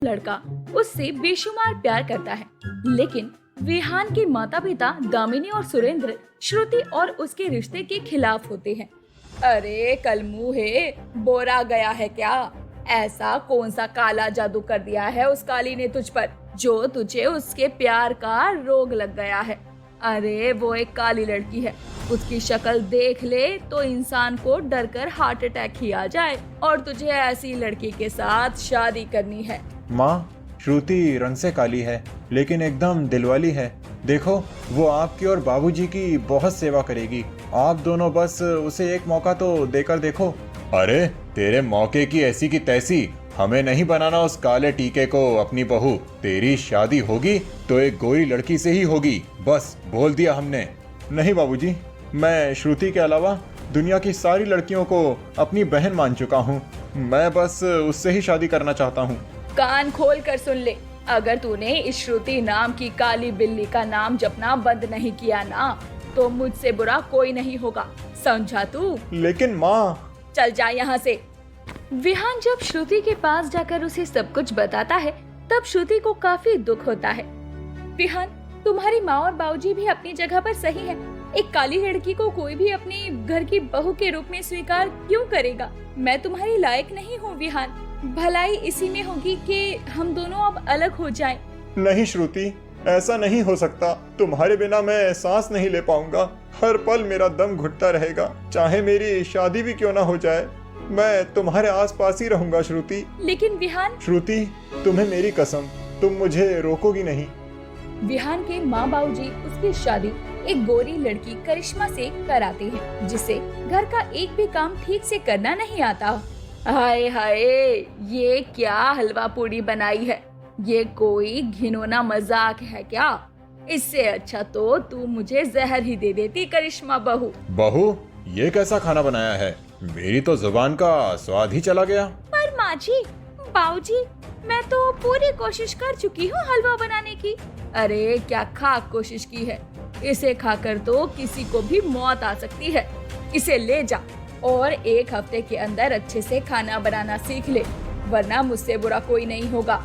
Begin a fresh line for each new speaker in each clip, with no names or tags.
लड़का उससे बेशुमार प्यार करता है, लेकिन विहान के माता पिता दामिनी और सुरेंद्र श्रुति और उसके रिश्ते के खिलाफ होते हैं। अरे कलमुहे, बोरा गया है क्या? ऐसा कौन सा काला जादू कर दिया है उस काली ने तुझ पर, जो तुझे उसके प्यार का रोग लग गया है? अरे वो एक काली लड़की है, उसकी शक्ल देख ले तो इंसान को डर कर हार्ट अटैक ही आ जाए, और तुझे ऐसी लड़की के साथ शादी करनी है।
माँ, श्रुति रंग से काली है लेकिन एकदम दिलवाली है। देखो, वो आपकी और बाबूजी की बहुत सेवा करेगी। आप दोनों बस उसे एक मौका तो देकर देखो। अरे तेरे मौके की ऐसी की तैसी, हमें नहीं बनाना उस काले टीके को अपनी बहू। तेरी शादी होगी तो एक गोरी लड़की से ही होगी, बस बोल दिया हमने। नहीं बाबूजी, मैं श्रुति के अलावा दुनिया की सारी लड़कियों को अपनी बहन मान चुका हूँ। मैं बस उससे ही शादी करना चाहता हूँ।
कान खोल कर सुन ले, अगर तूने इस श्रुति नाम की काली बिल्ली का नाम जपना बंद नहीं किया ना, तो मुझसे बुरा कोई नहीं होगा, समझा तू?
लेकिन माँ।
चल जा यहाँ से। विहान जब श्रुति के पास जाकर उसे सब कुछ बताता है, तब श्रुति को काफी दुख होता है। विहान, तुम्हारी माँ और बाबूजी भी अपनी जगह पर सही है। एक काली लड़की को कोई भी अपनी घर की बहू के रूप में स्वीकार क्यों करेगा? मैं तुम्हारी लायक नहीं हूँ विहान। भलाई इसी में होगी कि हम दोनों अब अलग हो जाएं।
नहीं श्रुति, ऐसा नहीं हो सकता। तुम्हारे बिना मैं सांस नहीं ले पाऊंगा। हर पल मेरा दम घुटता रहेगा, चाहे मेरी शादी भी क्यों ना हो जाए। मैं तुम्हारे आसपास ही रहूंगा श्रुति।
लेकिन विहान।
श्रुति, तुम्हें मेरी कसम, तुम मुझे रोकोगी नहीं।
विहान के माँ बाबूजी उसकी शादी एक गोरी लड़की करिश्मा से कराते हैं, जिसे घर का एक भी काम ठीक से करना नहीं आता। हाय हाय, ये क्या हलवा पूड़ी बनाई है? ये कोई घिनौना मजाक है क्या? इससे अच्छा तो तू मुझे जहर ही दे देती करिश्मा बहू।
बहू, ये कैसा खाना बनाया है? मेरी तो जुबान का स्वाद ही चला गया।
पर माँ जी, बाबूजी, मैं तो पूरी कोशिश कर चुकी हूँ हलवा बनाने की। अरे क्या खाक कोशिश की है? इसे खाकर तो किसी को भी मौत आ सकती है। इसे ले जा और एक हफ्ते के अंदर अच्छे से खाना बनाना सीख ले, वरना मुझसे बुरा कोई नहीं होगा।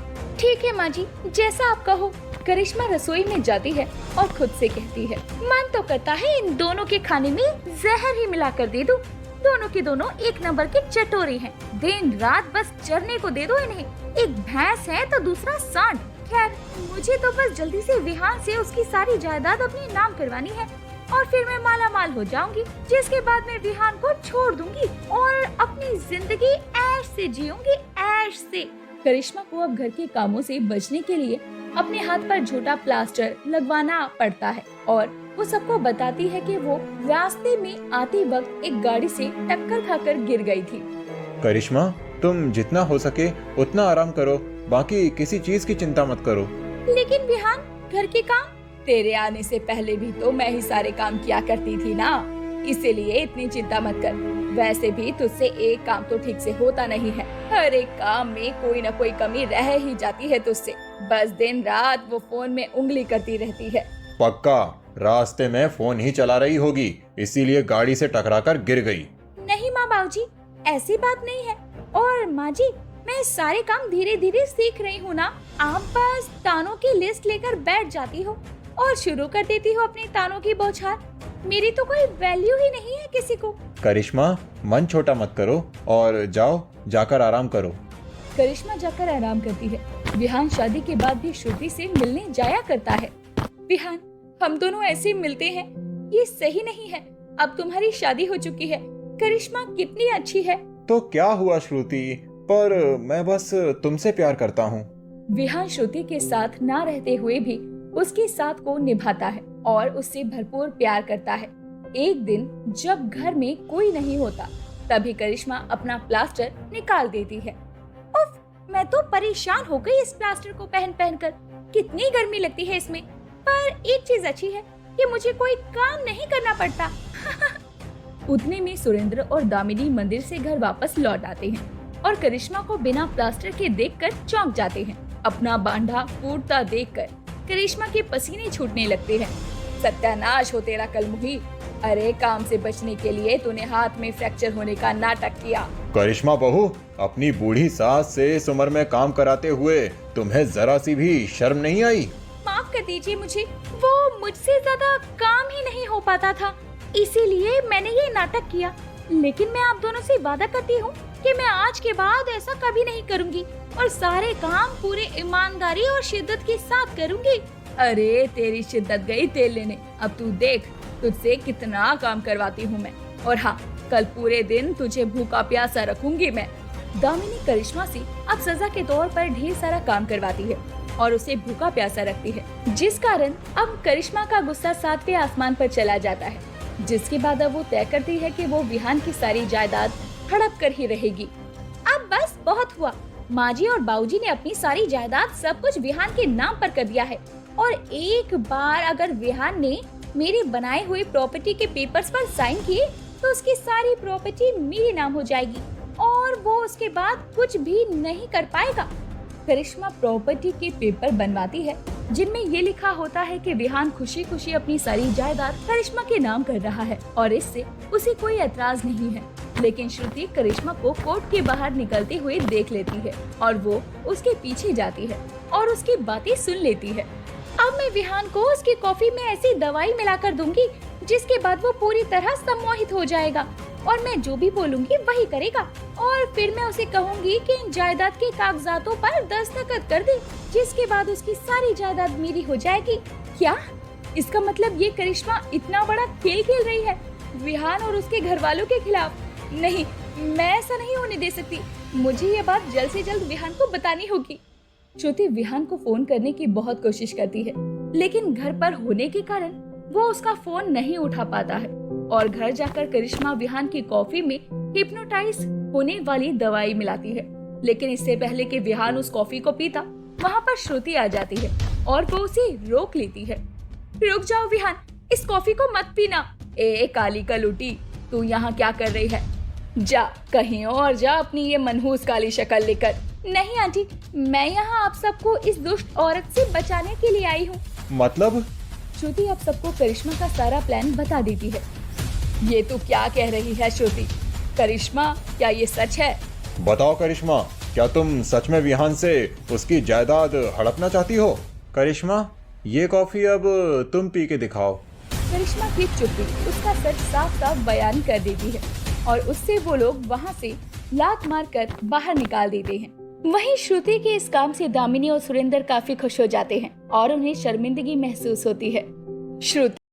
ठीक है माँ जी, जैसा आप कहो। करिश्मा रसोई में जाती है और खुद से कहती है, मन तो करता है इन दोनों के खाने में जहर ही मिला कर दे दूं। दोनों के दोनों एक नंबर के चटोरे हैं। दिन रात बस चरने को दे दो इन्हें। एक भैंस है तो दूसरा सांड। खैर, मुझे तो बस जल्दी से विहान से उसकी सारी जायदाद अपने नाम करवानी है और फिर मैं माला माल हो जाऊंगी, जिसके बाद मैं विहान को छोड़ दूंगी और अपनी जिंदगी ऐश से जीऊंगी, ऐश से। करिश्मा को अब घर के कामों से बचने के लिए अपने हाथ पर छोटा प्लास्टर लगवाना पड़ता है, और वो सबको बताती है कि वो रास्ते में आते वक्त एक गाड़ी से टक्कर खाकर गिर गई थी।
करिश्मा, तुम जितना हो सके उतना आराम करो, बाकी किसी चीज की चिंता मत करो।
लेकिन विहान, घर के काम? तेरे आने से पहले भी तो मैं ही सारे काम किया करती थी ना, इसीलिए इतनी चिंता मत कर। वैसे भी तुझसे एक काम तो ठीक से होता नहीं है। हर एक काम में कोई न कोई कमी रह ही जाती है तुझसे। बस दिन रात वो फोन में उंगली करती रहती है।
पक्का रास्ते में फोन ही चला रही होगी, इसीलिए गाड़ी से टकराकर गिर गई।
नहीं माँ बाबूजी, ऐसी बात नहीं है। और माँ जी, मैं सारे काम धीरे धीरे सीख रही हूँ ना। आप बस तानों की लिस्ट लेकर बैठ जाती हो और शुरू कर देती हो अपनी तानों की बौछार। मेरी तो कोई वैल्यू ही नहीं है किसी को।
करिश्मा, मन छोटा मत करो और जाओ, जाकर आराम करो।
करिश्मा जाकर आराम करती है। विहान शादी के बाद भी श्रुति से मिलने जाया करता है। विहान, हम दोनों ऐसे मिलते हैं, ये सही नहीं है। अब तुम्हारी शादी हो चुकी है। करिश्मा कितनी अच्छी है।
तो क्या हुआ श्रुति, पर मैं बस तुमसे प्यार करता हूँ।
विहान श्रुति के साथ ना रहते हुए भी उसके साथ को निभाता है और उससे भरपूर प्यार करता है। एक दिन जब घर में कोई नहीं होता, तभी करिश्मा अपना प्लास्टर निकाल देती है। उफ, मैं तो परेशान हो गई इस प्लास्टर को पहन पहन कर। कितनी गर्मी लगती है इसमें। पर एक चीज अच्छी है कि मुझे कोई काम नहीं करना पड़ता। उतने में सुरेंद्र और दामिनी मंदिर से घर वापस लौट आते हैं और करिश्मा को बिना प्लास्टर के देखकर चौंक जाते हैं। अपना बांधा फूटता देखकर करिश्मा के पसीने छूटने लगते हैं। सत्यानाश हो तेरा कलमुही। अरे काम से बचने के लिए तूने हाथ में फ्रैक्चर होने का नाटक किया।
करिश्मा बहू, अपनी बूढ़ी सास से इस उम्र में काम कराते हुए तुम्हें जरा सी भी शर्म नहीं आई?
माफ कर दीजिए मुझे, वो मुझसे ज्यादा काम ही नहीं हो पाता था, इसीलिए मैंने ये नाटक किया। लेकिन मैं आप दोनों से वादा करती हूँ कि मैं आज के बाद ऐसा कभी नहीं करूँगी और सारे काम पूरे ईमानदारी और शिद्दत के साथ करूँगी। अरे तेरी शिद्दत गई तेल लेने, अब तू देख तुझसे कितना काम करवाती हूँ मैं। और हाँ, कल पूरे दिन तुझे भूखा प्यासा रखूंगी मैं। दामिनी करिश्मा से अब सजा के तौर पर ढेर सारा काम करवाती है और उसे भूखा प्यासा रखती है, जिस कारण अब करिश्मा का गुस्सा 7वें आसमान पर चला जाता है। जिसके बाद अब वो तय करती है कि वो विहान की सारी जायदाद हड़प कर ही रहेगी। अब बस बहुत हुआ, माँ जी और बाबूजी ने अपनी सारी जायदाद सब कुछ विहान के नाम पर कर दिया है और एक बार अगर विहान ने मेरे बनाए हुए प्रॉपर्टी के पेपर्स पर साइन किए तो उसकी सारी प्रॉपर्टी मेरे नाम हो जाएगी और वो उसके बाद कुछ भी नहीं कर पाएगा। करिश्मा प्रॉपर्टी के पेपर बनवाती है जिनमें ये लिखा होता है कि विहान खुशी खुशी अपनी सारी जायदाद करिश्मा के नाम कर रहा है और इससे उसे कोई एतराज नहीं है। लेकिन श्रुति करिश्मा को कोर्ट के बाहर निकलते हुए देख लेती है और वो उसके पीछे जाती है और उसकी बातें सुन लेती है। अब मैं विहान को उसकी कॉफी में ऐसी दवाई मिलाकर दूंगी जिसके बाद वो पूरी तरह सम्मोहित हो जाएगा और मैं जो भी बोलूंगी वही करेगा और फिर मैं उसे कहूंगी कि इन जायदाद के कागजातों पर दस्तखत कर दे, जिसके बाद उसकी सारी जायदाद मेरी हो जाएगी। क्या इसका मतलब ये करिश्मा इतना बड़ा खेल खेल रही है विहान और उसके घर वालों के खिलाफ? नहीं, मैं ऐसा नहीं होने दे सकती। मुझे ये बात जल्द से जल्द विहान को बतानी होगी। श्रुति विहान को फोन करने की बहुत कोशिश करती है, लेकिन घर पर होने के कारण वो उसका फोन नहीं उठा पाता है और घर जाकर करिश्मा विहान की कॉफी में हिप्नोटाइज होने वाली दवाई मिलाती है। लेकिन इससे पहले कि विहान उस कॉफी को पीता, वहाँ पर श्रुति आ जाती है और वो उसे रोक लेती है। रुक जाओ विहान, इस कॉफी को मत पीना। ए काली कलूटी, तू यहाँ क्या कर रही है? जा कहीं और जा अपनी ये मनहूस काली शक्ल लेकर। नहीं आंटी, मैं यहाँ आप सबको इस दुष्ट औरत से बचाने के लिए आई हूँ।
मतलब?
श्रुति अब सबको करिश्मा का सारा प्लान बता देती है। ये तू क्या कह रही है श्रुति? करिश्मा, क्या ये सच है?
बताओ करिश्मा, क्या तुम सच में विहान से उसकी जायदाद हड़पना चाहती हो? करिश्मा, ये कॉफी अब तुम पी के दिखाओ।
करिश्मा की चुप्पी उसका सच साफ साफ बयान कर देती है और उससे वो लोग वहाँ से लात मारकर बाहर निकाल देते हैं। वहीं श्रुति के इस काम से दामिनी और सुरेंद्र काफी खुश हो जाते हैं और उन्हें शर्मिंदगी महसूस होती है। श्रुति